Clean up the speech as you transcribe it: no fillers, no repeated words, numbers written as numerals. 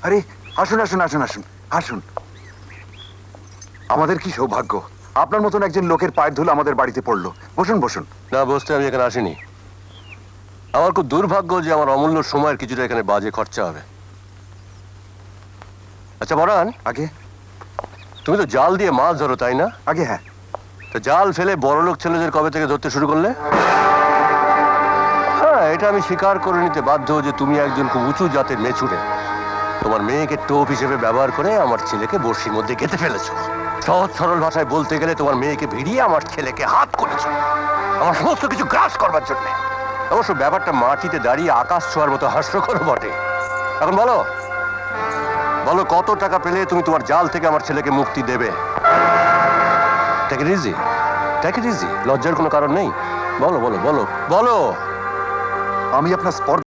আরে আসুন আসুন আসুন আসুন আসুন। আমাদের কি সৌভাগ্য, আপনার মতন একজন লোকের পায়ের ধুলো আমাদের বাড়িতে পড়লো। বসুন বসুন। না, বসতে আমি এখানে আসিনি। আমার খুব দুর্ভাগ্য যে আমার অমূল্য সময়ের কিছুটা এখানে বাজে খরচা হবে। আচ্ছা বরান, আগে তুমি তো জাল দিয়ে মাছ ধরো, তাই না? আগে হ্যাঁ। তো জাল ফেলে বড়লোক ছেলেদের কবে থেকে ধরতে শুরু করলে? হ্যাঁ, এটা আমি স্বীকার করে নিতে বাধ্য যে তুমি একজন খুব উঁচু জাতের মেছুরে। তোমার মেয়েকে টোপ হিসেবে ব্যবহার করে আমার ছেলেকে বড়শির মধ্যে গেঁথে ফেলেছো। সহজ সরল ভাষায় বলতে গেলে তোমার মেয়েকে ভিড়িয়ে আমার ছেলেকে হাত করেছো আমার সমস্ত কিছু গ্রাস করবার জন্য। অবশ্য ব্যাপারটা মাটিতে দাঁড়িয়ে আকাশ ছোঁয়ার মতো হাস্যকর বটে। এখন বলো বলো, কত টাকা পেলে তুমি তোমার জাল থেকে আমার ছেলেকে মুক্তি দেবে? Take it easy, take it easy, লজ্জার কোনো কারণ নেই। বলো বলো বলো বলো। আমি আপনার স্পর্ধা